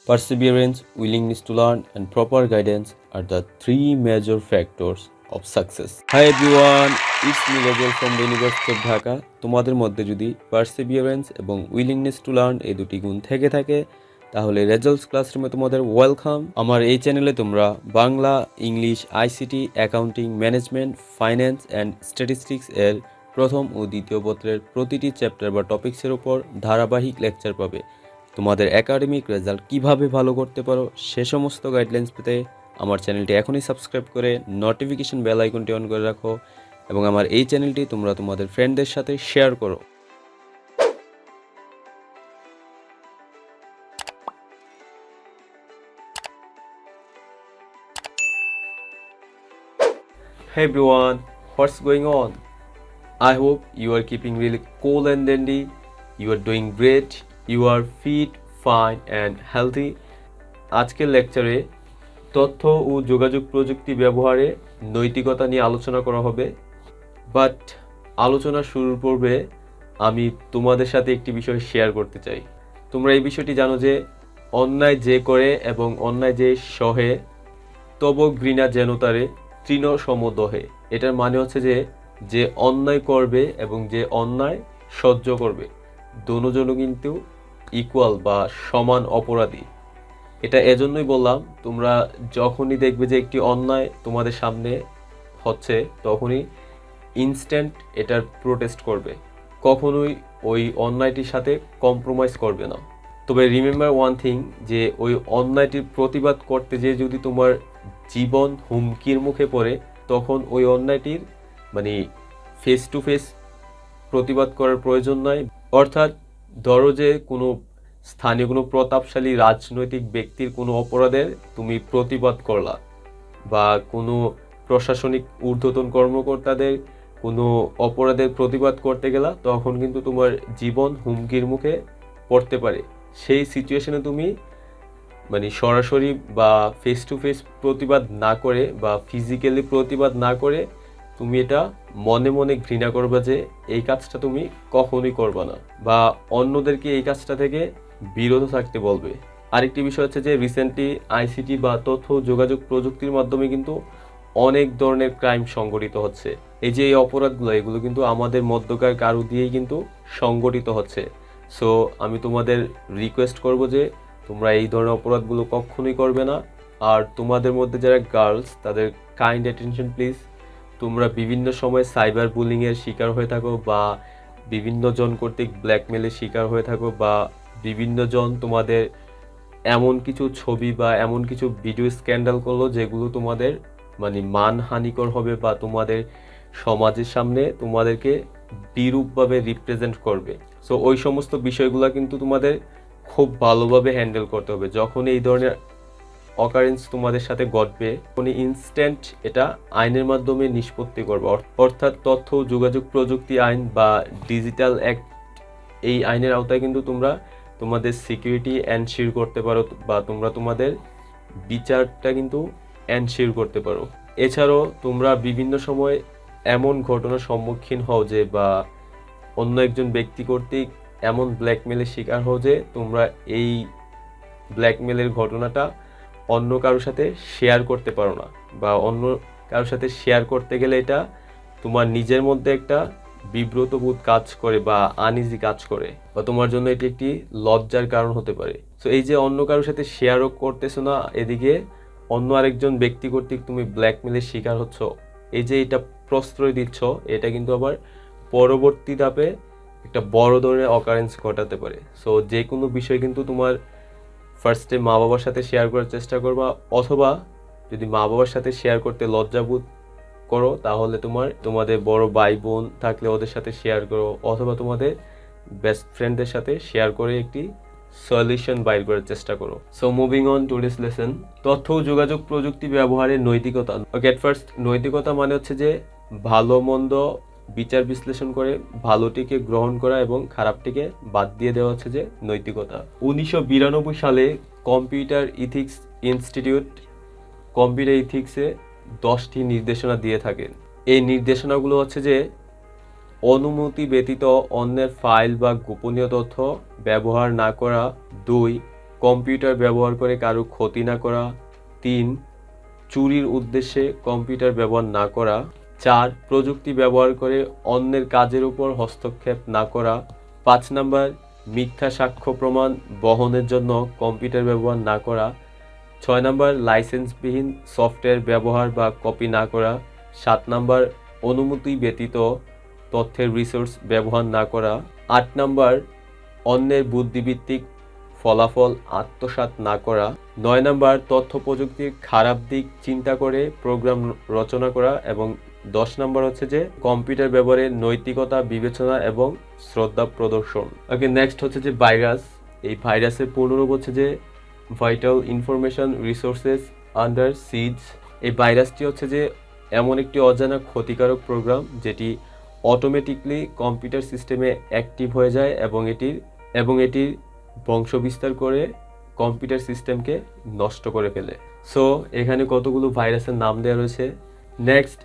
Perseverance, willingness to learn, and proper guidance are the three major factors of success. Hi everyone, it's me Rajal from the University of Dhaka. তোমাদের মধ্যে যদি perseverance এবং willingness to learn এই দুটি গুণ থেকে থাকে তাহলে রেজাল্টস ক্লাসরুমে তোমাদের ওয়েলকাম। আমার এই চ্যানেলে তোমরা Bangla, English, ICT, accounting, management, finance and statistics এর প্রথম ও দ্বিতীয় পত্রের প্রতিটি চ্যাপ্টার বা টপিকসের উপর ধারাবাহিক লেকচার পাবে। তোমাদের একাডেমিক রেজাল্ট কিভাবে ভালো করতে পারো সে সমস্ত গাইডলাইন্স পেতে আমার চ্যানেলটি এখনই সাবস্ক্রাইব করে নোটিফিকেশন বেল আইকনটি অন করে রাখো এবং আমার এই চ্যানেলটি তোমরা তোমাদের ফ্রেন্ডদের সাথে শেয়ার করো। Hey everyone, what's going on? I hope you are keeping really cool and dandy. You are doing great. You are fit, fine and healthy. আজকের লেকচারে তথ্য ও যোগাযোগ প্রযুক্তি ব্যবহারে নৈতিকতা নিয়ে আলোচনা করা হবে। বাট আলোচনা শুরুর পূর্বে আমি তোমাদের সাথে একটি বিষয় শেয়ার করতে চাই। তোমরা এই বিষয়টি জানো যে অন্যায় যে করে এবং অন্যায় যে সহে তব ঘৃণা যেন তারে তৃণ সমদহে। এটার মানে হচ্ছে যে অন্যায় করবে এবং যে অন্যায় সহ্য করবে দুজনও কিন্তু ইকুয়াল বা সমান অপরাধী। এটা এজন্যই বললাম, তোমরা যখনই দেখবে যে একটি অন্যায় তোমাদের সামনে হচ্ছে তখনই ইনস্ট্যান্ট এটার প্রোটেস্ট করবে, কখনোই ওই অন্যায়টির সাথে কম্প্রোমাইজ করবে না। তবে রিমেম্বার ওয়ান থিং, যে ওই অন্যায়টির প্রতিবাদ করতে যে যদি তোমার জীবন হুমকির মুখে পড়ে তখন ওই অন্যায়টির ফেস টু ফেস প্রতিবাদ করার প্রয়োজন নয়। অর্থাৎ ধরো যে কোনো স্থানীয় কোনো প্রতাপশালী রাজনৈতিক ব্যক্তির কোনো অপরাধের তুমি প্রতিবাদ করলা বা কোনো প্রশাসনিক ঊর্ধ্বতন কর্মকর্তাদের কোনো অপরাধের প্রতিবাদ করতে গেলা তখন কিন্তু তোমার জীবন হুমকির মুখে পড়তে পারে। সেই সিচুয়েশনে তুমি সরাসরি বা ফেস টু ফেস প্রতিবাদ না করে বা ফিজিক্যালি প্রতিবাদ না করে তুমি এটা মনে মনে ঘৃণা করবে যে এই কাজটা তুমি কখনোই করবে না বা অন্যদেরকে এই কাজটা থেকে বিরত থাকতে বলবে। আরেকটি বিষয় হচ্ছে যে রিসেন্টলি আইসিটি বা তথ্য যোগাযোগ প্রযুক্তির মাধ্যমে কিন্তু অনেক ধরনের ক্রাইম সংগঠিত হচ্ছে। এই যে এই অপরাধগুলো এগুলো কিন্তু আমাদের মধ্যকার কারো দিয়েই কিন্তু সংগঠিত হচ্ছে। সো আমি তোমাদের রিকোয়েস্ট করব যে তোমরা এই ধরনের অপরাধগুলো কখনোই করবে না। আর তোমাদের মধ্যে যারা গার্লস তাদের কাইন্ড অ্যাটেনশন প্লিজ। তোমরা বিভিন্ন সময় সাইবার বুলিংয়ের শিকার হয়ে থাকো বা বিভিন্ন জন কর্তৃক ব্ল্যাকমেলের শিকার হয়ে থাকো বা বিভিন্ন জন তোমাদের এমন কিছু ছবি বা এমন কিছু ভিডিও স্ক্যান্ডাল করলো যেগুলো তোমাদের মানহানিকর হবে বা তোমাদের সমাজের সামনে তোমাদেরকে বিরূপভাবে রিপ্রেজেন্ট করবে। সো ওই সমস্ত বিষয়গুলো কিন্তু তোমাদের খুব ভালোভাবে হ্যান্ডেল করতে হবে। যখন এই ধরনের অকারেন্স তোমাদের সাথে ঘটবে তখন ইনস্ট্যান্ট এটা আইনের মাধ্যমে নিষ্পত্তি করবে। অর্থাৎ তথ্য যোগাযোগ প্রযুক্তি আইন বা ডিজিটাল অ্যাক্ট, এই আইনের আওতায় কিন্তু তোমরা তোমাদের সিকিউরিটি এনশিওর করতে পারো বা তোমরা তোমাদের বিচারটা কিন্তু এনশিওর করতে পারো। এছাড়াও তোমরা বিভিন্ন সময় এমন ঘটনার সম্মুখীন হও যে বা অন্য একজন ব্যক্তি কর্তৃক এমন ব্ল্যাকমেলের শিকার হও যে তোমরা এই ব্ল্যাকমেলের ঘটনাটা অন্য কারোর সাথে শেয়ার করতে পারো না বা অন্য কারোর সাথে শেয়ার করতে গেলে এটা তোমার নিজের মধ্যে একটা বিব্রতবোধ কাজ করে বা আনইজি কাজ করে বা তোমার জন্য এটি একটি লজ্জার কারণ হতে পারে। সো এই যে অন্য কারোর সাথে শেয়ারও করতেছো না, এদিকে অন্য আরেকজন ব্যক্তি কর্তৃক তুমি ব্ল্যাকমেলের শিকার হচ্ছ, এই যে এটা প্রশ্রয় দিচ্ছ, এটা কিন্তু আবার পরবর্তী ধাপে একটা বড় ধরনের অকারেন্স ঘটাতে পারে। সো যে কোনো বিষয় কিন্তু তোমার ফার্স্টে মা বাবার সাথে শেয়ার করার চেষ্টা করবা, অথবা যদি মা বাবার সাথে শেয়ার করতে লজ্জাবোধ করো তাহলে তোমাদের বড় ভাই বোন থাকলে ওদের সাথে শেয়ার করো, অথবা তোমাদের বেস্ট ফ্রেন্ডদের সাথে শেয়ার করে একটি সলিউশন বাইর করার চেষ্টা করো। So moving on to this lesson, তথ্য ও যোগাযোগ প্রযুক্তি ব্যবহারের নৈতিকতা। ওকে, এট ফার্স্ট নৈতিকতা মানে হচ্ছে যে ভালো মন্দ বিচার বিশ্লেষণ করে ভালোটিকে গ্রহণ করা এবং খারাপটিকে বাদ দিয়ে দেওয়া হচ্ছে যে নৈতিকতা। 1992 সালে কম্পিউটার ইথিক্স ইনস্টিটিউট কম্পিউটার ইথিক্সে 10টি নির্দেশনা দিয়ে থাকেন। এই নির্দেশনাগুলো হচ্ছে যে অনুমতি ব্যতীত অন্যের ফাইল বা গোপনীয় তথ্য ব্যবহার না করা, 2 কম্পিউটার ব্যবহার করে কারো ক্ষতি না করা। 3, চুরির উদ্দেশ্যে কম্পিউটার ব্যবহার না করা। 4, প্রযুক্তি ব্যবহার করে অন্যের কাজের উপর হস্তক্ষেপ না করা। 5 নাম্বার, মিথ্যা সাক্ষ্য প্রমাণ বহনের জন্য কম্পিউটার ব্যবহার না করা। 6 নাম্বার, লাইসেন্সবিহীন সফটওয়্যার ব্যবহার বা কপি না করা। 7 নাম্বার, অনুমতি ব্যতীত তথ্যের রিসোর্স ব্যবহার না করা। 8 নাম্বার, অন্যের বুদ্ধিবৃত্তিক ফলাফল আত্মসাৎ না করা। 9 নাম্বার, তথ্য প্রযুক্তির খারাপ দিক চিন্তা করে প্রোগ্রাম রচনা করা। এবং 10 নাম্বার হচ্ছে যে কম্পিউটার ব্যবহারে নৈতিকতা বিবেচনা এবং শ্রদ্ধা প্রদর্শন। ওকে, নেক্সট হচ্ছে যে ভাইরাস। এই ভাইরাসের পূর্ণরূপ হচ্ছে যে ভাইটাল ইনফরমেশন রিসোর্সেস আন্ডার সিজ। এই ভাইরাসটি হচ্ছে যে এমন একটি অজানা ক্ষতিকারক প্রোগ্রাম যেটি অটোমেটিকলি কম্পিউটার সিস্টেমে অ্যাক্টিভ হয়ে যায় এবং এটির বংশবিস্তার করে কম্পিউটার সিস্টেমকে নষ্ট করে ফেলে। সো এখানে কতগুলো ভাইরাসের নাম দেওয়া রয়েছে। নেক্সট,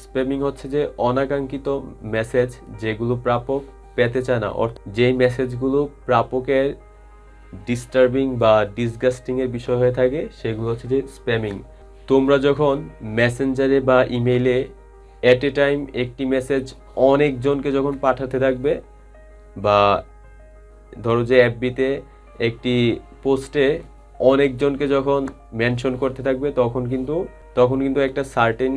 স্প্যামিং হচ্ছে যে অনাকাঙ্ক্ষিত মেসেজ যেগুলো প্রাপক পেতে চায় না, যেই মেসেজগুলো প্রাপকের ডিস্টার্বিং বা ডিসগাস্টিংয়ের বিষয় হয়ে থাকে সেগুলো হচ্ছে যে স্প্যামিং। তোমরা যখন মেসেঞ্জারে বা ইমেইলে এট এ টাইম একটি মেসেজ অনেকজনকে যখন পাঠাতে থাকবে, বা ধরো যে এফবিতে একটি পোস্টে অনেকজনকে যখন মেনশন করতে থাকবে, তখন কিন্তু একটা সার্টেন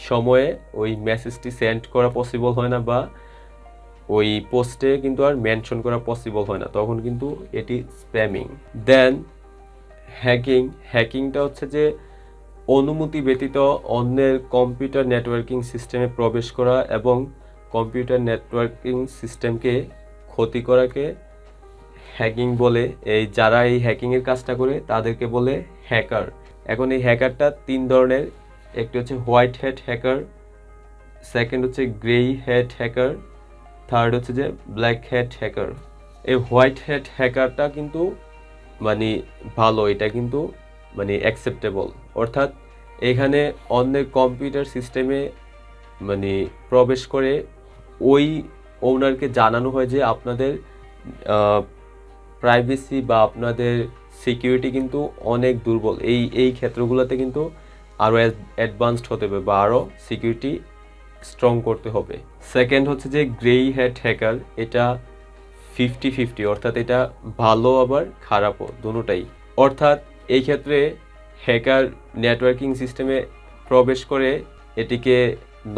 সময়ে ওই মেসেজটি সেন্ড করা পসিবল হয় না, বা ওই পোস্টে কিন্তু আর মেনশন করা পসিবল হয় না, তখন কিন্তু এটি স্প্যামিং। দেন হ্যাকিংটা হচ্ছে যে অনুমতি ব্যতীত অন্যের কম্পিউটার নেটওয়ার্কিং সিস্টেমে প্রবেশ করা এবং কম্পিউটার নেটওয়ার্কিং সিস্টেমকে ক্ষতি করাকে হ্যাকিং বলে। যারা এই হ্যাকিংয়ের কাজটা করে তাদেরকে বলে হ্যাকার। এখন এই হ্যাকারটা 3 ধরনের। একটি হচ্ছে হোয়াইট হ্যাট হ্যাকার, সেকেন্ড হচ্ছে গ্রে হ্যাট হ্যাকার, থার্ড হচ্ছে যে ব্ল্যাক হ্যাট হ্যাকার। এই হোয়াইট হ্যাট হ্যাকারটা কিন্তু মানে ভালো, এটা কিন্তু মানে অ্যাকসেপ্টেবল। অর্থাৎ এখানে অন্যের কম্পিউটার সিস্টেমে মানে প্রবেশ করে ওই ওনারকে জানানো হয় যে আপনাদের প্রাইভেসি বা আপনাদের সিকিউরিটি কিন্তু অনেক দুর্বল, এই ক্ষেত্রগুলোতে কিন্তু আরও অ্যাডভান্সড হতে হবে বা আরও সিকিউরিটি স্ট্রং করতে হবে। সেকেন্ড হচ্ছে যে গ্রে হ্যাট হ্যাকার, এটা 50-50, অর্থাৎ এটা ভালো আবার খারাপও দুটোটাই। অর্থাৎ এই ক্ষেত্রে হ্যাকার নেটওয়ার্কিং সিস্টেমে প্রবেশ করে এটিকে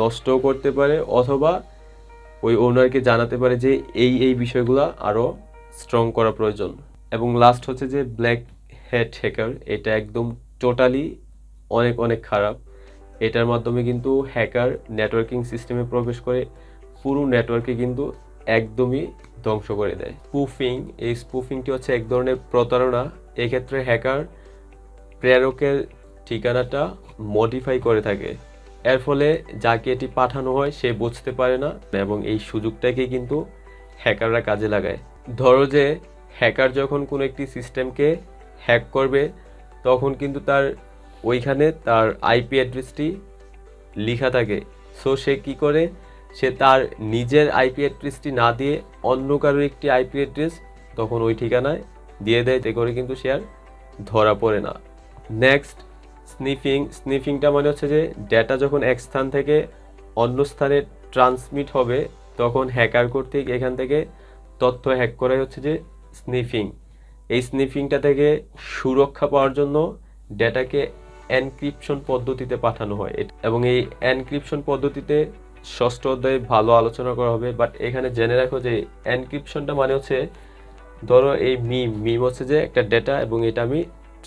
নষ্টও করতে পারে, অথবা ওই ওনারকে জানাতে পারে যে এই বিষয়গুলো আরও স্ট্রং করা প্রয়োজন। এবং লাস্ট হচ্ছে যে ব্ল্যাক হ্যাট হ্যাকার, এটা একদম টোটালি অনেক খারাপ। এটার মাধ্যমে কিন্তু হ্যাকার নেটওয়ার্কিং সিস্টেমে প্রবেশ করে পুরো নেটওয়ার্কে কিন্তু একদমই ধ্বংস করে দেয়। এই স্পুফিংটি হচ্ছে এক ধরনের প্রতারণা। এক্ষেত্রে হ্যাকার প্রেরকের ঠিকানাটা মডিফাই করে থাকে, এর ফলে যাকে এটি পাঠানো হয় সে বুঝতে পারে না, এবং এই সুযোগটাকে কিন্তু হ্যাকাররা কাজে লাগায়। ধরো যে হ্যাকার যখন কোনো একটি সিস্টেমকে হ্যাক করবে, তখন কিন্তু তার ওইখানে তার আইপি অ্যাড্রেসটি লেখা থাকে। সো সে কী করে, সে তার নিজের আইপি অ্যাড্রেসটি না দিয়ে অন্য কারোর একটি আইপি অ্যাড্রেস তখন ওই ঠিকানায় দিয়ে দেয়, তে করে কিন্তু সে আর ধরা পড়ে না। নেক্সট, স্নিফিংটা মানে হচ্ছে যে ডেটা যখন এক স্থান থেকে অন্য স্থানে ট্রান্সমিট হবে, তখন হ্যাকার কর্তৃক এখান থেকে তথ্য হ্যাক করাই হচ্ছে যে স্নিফিং। এই স্নিফিংটা থেকে সুরক্ষা পাওয়ার জন্য ডেটাকে এনক্রিপশন পদ্ধতিতে পাঠানো হয়, এবং এই এনক্রিপশন পদ্ধতিতে 6ষ্ঠ অধ্যায়ে ভালো আলোচনা করা হবে। বাট এখানে জেনে রাখো যে এনক্রিপশনটা মানে হচ্ছে, ধরো এই মিম হচ্ছে যে একটা ডেটা, এবং এটা আমি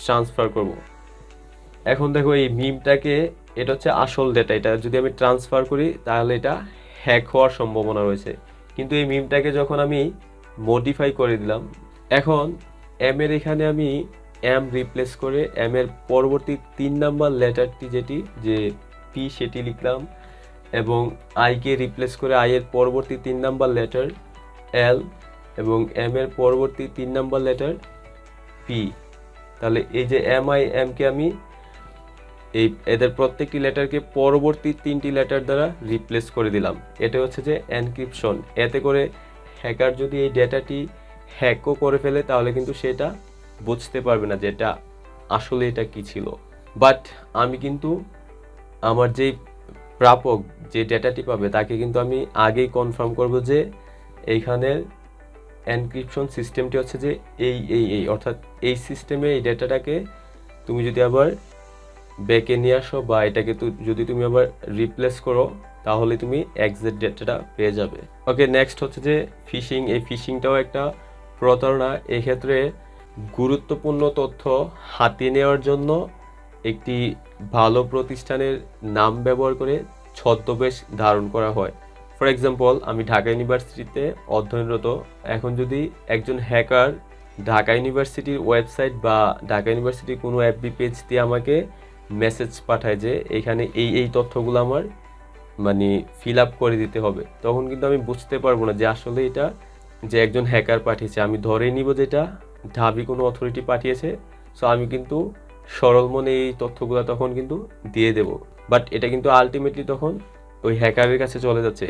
ট্রান্সফার করব। এখন দেখো এই মিমটাকে, এটা হচ্ছে আসল ডেটা, এটা যদি আমি ট্রান্সফার করি তাহলে এটা হ্যাক হওয়ার সম্ভাবনা রয়েছে। কিন্তু এই মিমটাকে যখন আমি মডিফাই করে দিলাম, এখন এম এর এখানে আমি এম রিপ্লেস করে এম এর পরবর্তী 3 নাম্বার লেটারটি যেটি যে পি সেটি লিখলাম, এবং আইকে রিপ্লেস করে আই এর পরবর্তী 3 নাম্বার লেটার এল, এবং এম এর পরবর্তী 3 নাম্বার লেটার পি। তাহলে এই যে এমকে আমি এদের প্রত্যেকটি লেটারকে পরবর্তী 3টি লেটার দ্বারা রিপ্লেস করে দিলাম। এটা হচ্ছে যে এনক্রিপশন। এতে করে হ্যাকার যদি এই ডেটাটি হ্যাকও করে ফেলে তাহলে কিন্তু সেটা বুঝতে পারবে না যে এটা আসলে এটা কি ছিল। বাট আমি কিন্তু আমার যেই প্রাপক যে ডেটাটি পাবে তাকে কিন্তু আমি আগেই কনফার্ম করব যে এইখানের এনক্রিপশন সিস্টেমটি হচ্ছে যে এই অর্থাৎ এই সিস্টেমে এই ডেটাটাকে তুমি যদি আবার ব্যাকে নিয়ে আসো বা এটাকে যদি তুমি আবার রিপ্লেস করো তাহলে তুমি এক্সাক্ট ডেটাটা পেয়ে যাবে। ওকে, নেক্সট হচ্ছে যে ফিশিং। এই ফিশিংটাও একটা প্রতারণা। এক্ষেত্রে গুরুত্বপূর্ণ তথ্য হাতিয়ে নেওয়ার জন্য একটি ভালো প্রতিষ্ঠানের নাম ব্যবহার করে ছদ্মবেশ ধারণ করা হয়। ফর এক্সাম্পল, আমি ঢাকা ইউনিভার্সিটিতে অধ্যয়নরত। এখন যদি একজন হ্যাকার ঢাকা ইউনিভার্সিটির ওয়েবসাইট বা ঢাকা ইউনিভার্সিটির কোনো এফবি পেজ দিয়ে আমাকে মেসেজ পাঠায় যে এখানে এই তথ্যগুলো আমার মানে ফিল আপ করে দিতে হবে, তখন কিন্তু আমি বুঝতে পারবো না যে আসলে এটা যে একজন হ্যাকার পাঠিয়েছে। আমি ধরেই নিব যে এটা ঢাবি কোনো অথরিটি পাঠিয়েছে। সো আমি কিন্তু সরল মনে এই তথ্যগুলো তখন কিন্তু দিয়ে দেব। বাট এটা কিন্তু আলটিমেটলি তখন ওই হ্যাকারের কাছে চলে যাচ্ছে।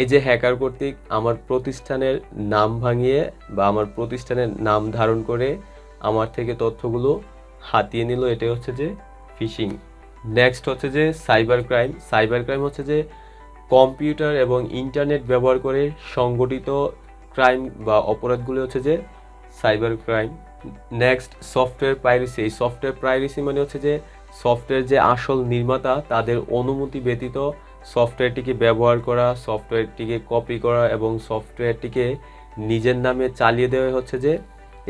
এই যে হ্যাকার কর্তৃক আমার প্রতিষ্ঠানের নাম ভাঙিয়ে বা আমার প্রতিষ্ঠানের নাম ধারণ করে আমার থেকে তথ্যগুলো হাতিয়ে নিল, এটাই হচ্ছে যে ফিশিং। নেক্সট হচ্ছে যে সাইবার ক্রাইম। সাইবার ক্রাইম হচ্ছে যে কম্পিউটার এবং ইন্টারনেট ব্যবহার করে সংগঠিত ক্রাইম বা অপরাধগুলো হচ্ছে যে cyber crime. Next software piracy. এই সফটওয়্যার পাইরেসি মানে হচ্ছে যে সফটওয়্যার যে আসল নির্মাতা তাদের অনুমতি ব্যতীত সফটওয়্যারটিকে ব্যবহার করা, সফটওয়্যারটিকে কপি করা এবং সফটওয়্যারটিকে নিজের নামে চালিয়ে দেওয়া হচ্ছে যে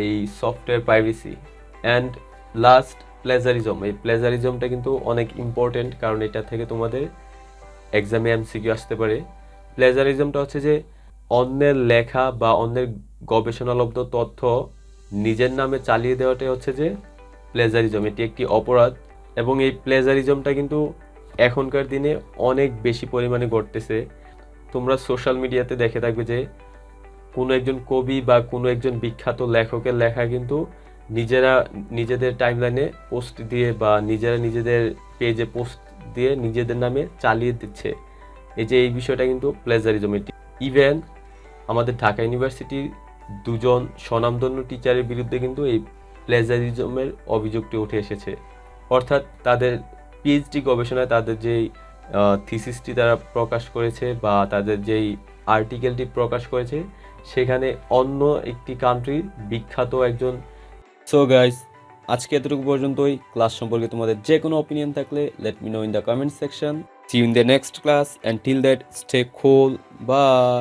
এই software piracy. And last, plagiarism. এই প্লেজারিজমটা কিন্তু অনেক ইম্পর্টেন্ট, কারণ এটা থেকে তোমাদের এক্সামে এমসিকিউ আসতে পারে। প্লেজারিজমটা হচ্ছে যে অন্যের লেখা বা অন্যের গবেষণালব্ধ তথ্য নিজের নামে চালিয়ে দেওয়াটাই হচ্ছে যে প্লেজারিজম। এটি একটি অপরাধ এবং এই প্লেজারিজমটা কিন্তু এখনকার দিনে অনেক বেশি পরিমাণে ঘটতেছে। তোমরা সোশ্যাল মিডিয়াতে দেখে থাকবে যে কোনো একজন কবি বা কোনো একজন বিখ্যাত লেখকের লেখা কিন্তু নিজেরা নিজেদের টাইমলাইনে পোস্ট দিয়ে বা নিজেরা নিজেদের পেজে পোস্ট দিয়ে নিজেদের নামে চালিয়ে দিচ্ছে। এই বিষয়টা কিন্তু প্লেজারিজম। ইভেন আমাদের ঢাকা ইউনিভার্সিটির দুজন স্বনামধন্য টিচারের বিরুদ্ধে কিন্তু এই প্লেজারিজমের অভিযোগটি উঠে এসেছে। অর্থাৎ তাদের পিএইচডি গবেষণায় তাদের যেই থিসিসটি তারা প্রকাশ করেছে বা তাদের যেই আর্টিকেলটি প্রকাশ করেছে সেখানে অন্য একটি কান্ট্রির বিখ্যাত একজন। সো গাইস, আজকে এতটুকু পর্যন্তই। ক্লাস সম্পর্কে তোমাদের যে কোনো অপিনিয়ন থাকলে let me know in the comment section. See you in the next class, and till that stay cool, by.